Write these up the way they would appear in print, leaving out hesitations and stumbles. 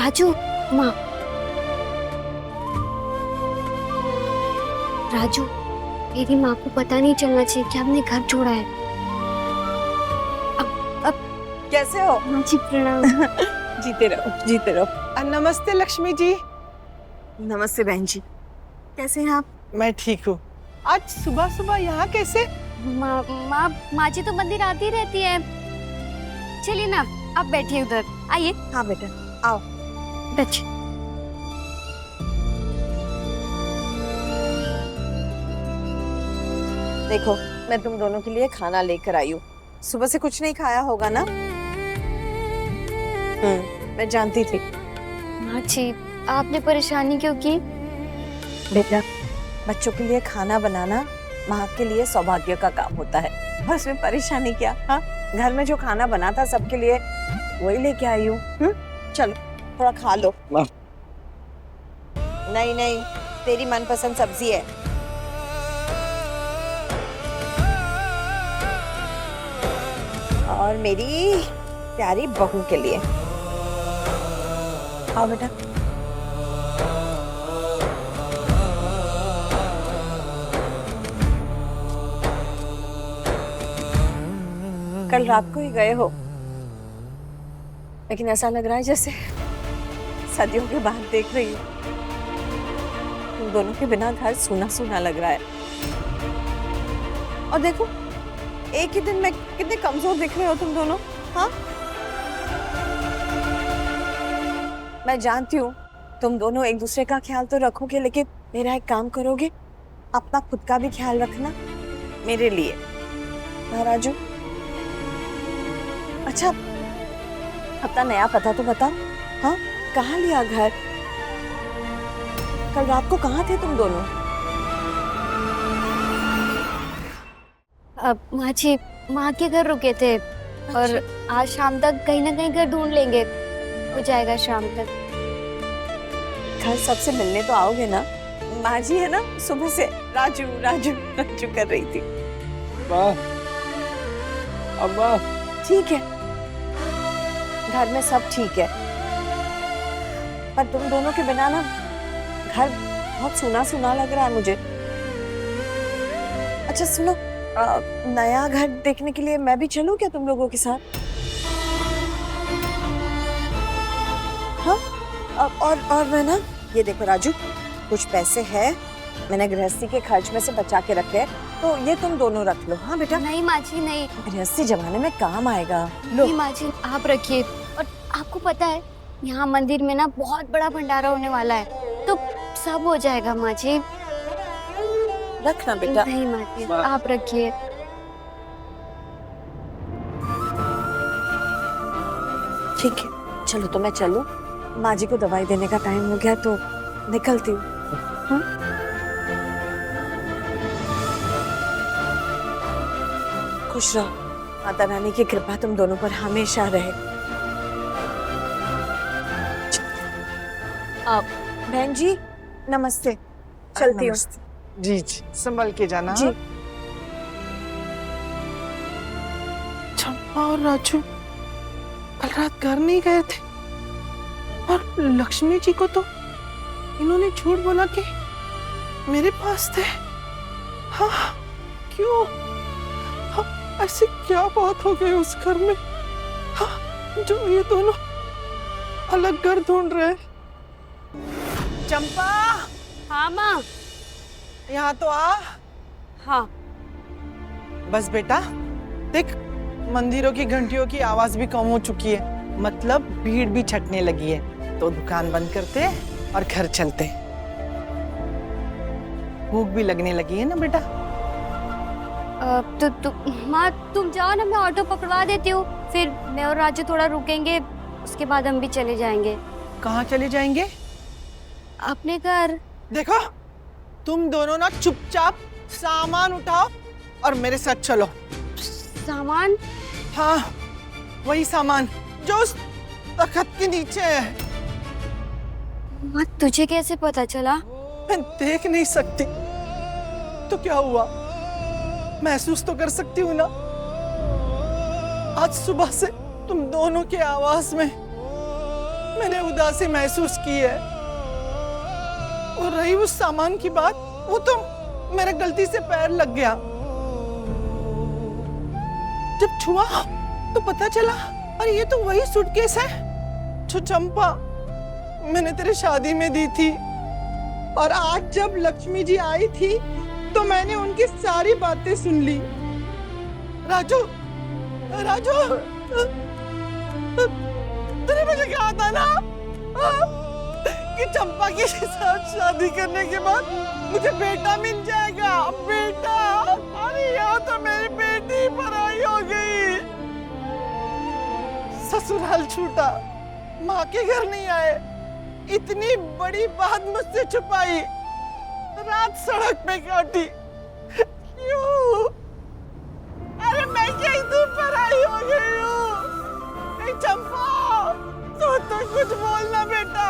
राजू, माँ। राजू, मेरी माँ को पता नहीं चलना चाहिए कि हमने घर छोड़ा है। अब कैसे हो? माँ जी प्रणाम। जीते रहो, जीते रहो। नमस्ते लक्ष्मी जी। नमस्ते बहन जी, कैसे हैं आप? मैं ठीक हूँ। आज सुबह सुबह यहाँ कैसे? माँ जी तो मंदिर आती रहती है। चलिए ना, आप बैठिए उधर, आइए। हाँ बेटा, आओ बैठिए। देखो, मैं तुम दोनों के लिए खाना लेकर आई हूँ। सुबह से कुछ नहीं खाया होगा ना? मैं जानती थी। माँ जी, आपने परेशानी क्यों की? बेटा, बच्चों के लिए खाना बनाना माँ के लिए सौभाग्य का काम होता है। और उसमें परेशानी क्या? हाँ, घर में जो खाना बना था सबके लिए वही लेके आई हूँ। चलो थोड़ा खा लो। नहीं नहीं, तेरी मनपसंद सब्जी है। और मेरी प्यारी बहू के लिए। आओ बेटा। कल रात को ही गए हो, लेकिन ऐसा लग रहा है जैसे सदियों के बाद देख रही हूँ। तुम दोनों के बिना घर सूना सूना लग रहा है। और देखो, एक ही दिन में कितने कमजोर दिख रहे हो तुम दोनों। हाँ, मैं जानती हूँ तुम दोनों एक दूसरे का ख्याल तो रखोगे, लेकिन मेरा एक काम करोगे? अपना खुद का भी ख्याल रखना मेरे लिए। हाँ राजू? अच्छा, अपना नया पता तो बताओ। हाँ, कहाँ लिया घर? कल रात को कहाँ थे तुम दोनों? अब माँ जी, माँ के घर रुके थे। और आज शाम तक कहीं ना कहीं घर ढूंढ लेंगे, हो जाएगा शाम तक। घर सबसे मिलने तो आओगे ना? माँ जी है ना, सुबह से राजू राजू राजू कर रही थी। अम्मा। ठीक है, घर में सब ठीक है, पर तुम दोनों के बिना ना घर बहुत सूना सूना लग रहा है मुझे। अच्छा सुनो, नया घर देखने के लिए मैं भी चलूं क्या तुम लोगों के साथ? हाँ, और मैं ना, ये देखो राजू, कुछ पैसे है, मैंने गृहस्थी के खर्च में से बचा के रखे हैं, तो ये तुम दोनों रख लो। हाँ बेटा? नहीं माँ जी, नहीं। गृहस्थी जमाने में काम आएगा। लो। नहीं माँ जी, आप रखिए। और आपको पता है, यहाँ मंदिर में ना बहुत बड़ा भंडारा होने वाला है, तो सब हो जाएगा माँ जी। रखना बेटा। नहीं माँ जी, आप रखिए। ठीक है, चलो तो मैं चलूं। माँ जी को दवाई देने का टाइम हो गया तो निकलती हूँ। खुश रहो, माता रानी की कृपा तुम दोनों पर हमेशा रहे। आप बहन जी नमस्ते, चलती हूँ। जी जी, संभल के जाना। जी। चंपा और राजू कल रात घर नहीं गए थे, और लक्ष्मी जी को तो इन्होंने झूठ बोला कि मेरे पास थे। हाँ, क्यों? हाँ, ऐसी क्या बात हो गई उस घर में? हाँ, जो ये दोनों अलग घर ढूंढ रहे हैं। चंपा। हाँ माँ। यहाँ तो आ। हाँ। बस बेटा, देख, मंदिरों की घंटियों की आवाज भी कम हो चुकी है, मतलब भीड़ भी छटने लगी है, तो दुकान बंद करते और घर चलते। भूख भी लगने लगी है ना बेटा? माँ तुम जाओ ना, मैं ऑटो पकड़वा देती हूँ, फिर मैं और राजू थोड़ा रुकेंगे, उसके बाद हम भी चले जाएंगे। कहाँ चले जाएंगे? अपने घर। देखो, तुम दोनों ना चुपचाप सामान उठाओ और मेरे साथ चलो। सामान? हाँ, वही सामान जो उस तख्त के नीचे है। माँ तुझे कैसे पता चला? मैं देख नहीं सकती तो क्या हुआ, महसूस तो कर सकती हूँ ना। आज सुबह से तुम दोनों के आवाज में मैंने उदासी महसूस की है। और रही उस सामान की बात, वो तो मेरे गलती से पैर लग गया। जब छुआ तो पता चला, और ये तो वही सूटकेस है जो चंपा मैंने तेरे शादी में दी थी। और आज जब लक्ष्मी जी आई थी तो मैंने उनकी सारी बातें सुन ली। राजू, राजू, तूने मुझे कहा था ना कि चंपा के साथ शादी करने के बाद मुझे बेटा मिल जाएगा। बेटा, अरे यहाँ तो मेरी बेटी पराई हो गई। ससुराल छूटा, माँ के घर नहीं आए, इतनी बड़ी बात मुझसे छुपाई, रात सड़क पे काटी। क्यों? अरे मैं क्या इतनी पराई हो गई हूँ? चंपा, तो कुछ बोलना बेटा,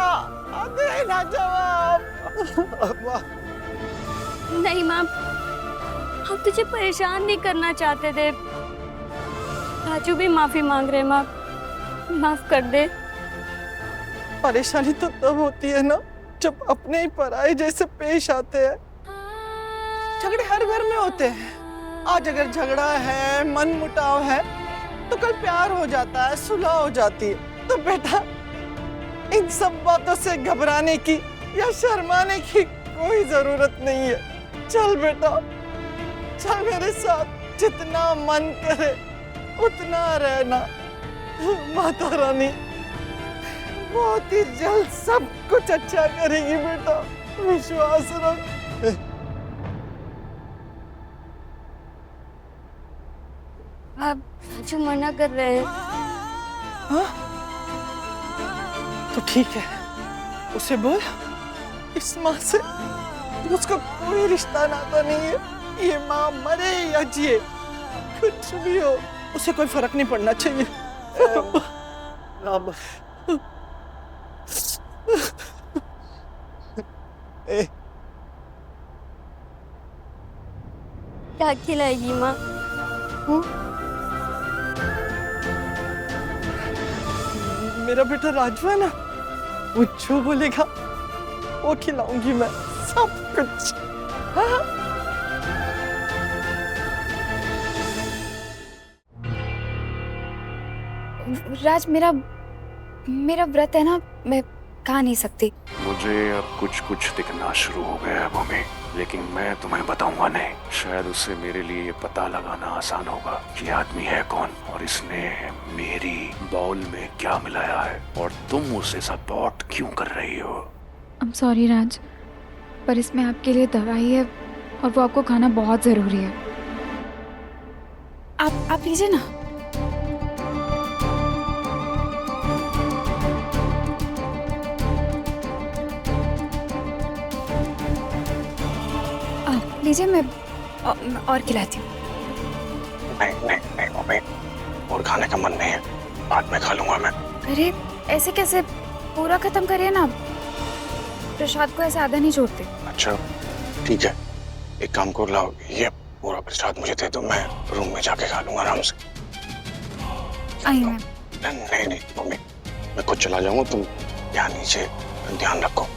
देना जवाब। नहीं माँ, हम तुझे परेशान नहीं करना चाहते थे। राजू भी माफी मांग रहे। माँ, माफ कर दे। परेशानी तो तब होती है ना जब अपने ही पराये जैसे पेश आते हैं। झगड़े हर घर में होते हैं। आज अगर झगड़ा है, मन मुटाव है, तो कल प्यार हो जाता है, सुलह हो जाती है। तो बेटा, इन सब बातों से घबराने की या शर्माने की कोई जरूरत नहीं है। चल बेटा, चल मेरे साथ, जितना मन करे उतना रहना। माता रानी बहुत ही जल्द सब कुछ अच्छा करेगी बेटा, विश्वास रख। आप जो मना कर रहे हैं। हाँ? तो ठीक है, उसे बोल इस माँ से उसका कोई रिश्ता नाता नहीं है। ये माँ मरे या जिए, कुछ भी हो, उसे कोई फर्क नहीं पड़ना चाहिए। क्या खिलाएगी माँ? मेरा बेटा राजू है ना, वो जो बोलेगा वो खिलाऊंगी मैं, सब कुछ। हाँ? राज, मेरा व्रत है ना, मैं खा नहीं सकती। मुझे अब कुछ कुछ दिखना शुरू हो गया है मम्मी, लेकिन मैं तुम्हें बताऊंगा नहीं। शायद उससे मेरे लिए ये पता लगाना आसान होगा कि आदमी है कौन और इसने मेरी बाउल में क्या मिलाया है, और तुम उसे सपोर्ट क्यों कर रही हो। I'm sorry राज, पर इसमें आपके लिए दवाई है और वो आपको खाना बहुत जरूरी है। आप लीजिए ना। लीजिए, मैं और खिलाती हूँ। नहीं मम्मी, और खाने का मन नहीं है, बाद में खा लूंगा मैं। अरे ऐसे कैसे, पूरा खत्म करिए ना। प्रसाद को ऐसे आधा नहीं छोड़ते। अच्छा ठीक है, एक काम कर, लाओ ये पूरा प्रसाद मुझे दे दो, मैं रूम में जाके खा लूंगा आराम से। आई मैं। नहीं मम्मी, मैं खुद चला जाऊंगा, तुम यहाँ नीचे ध्यान रखो।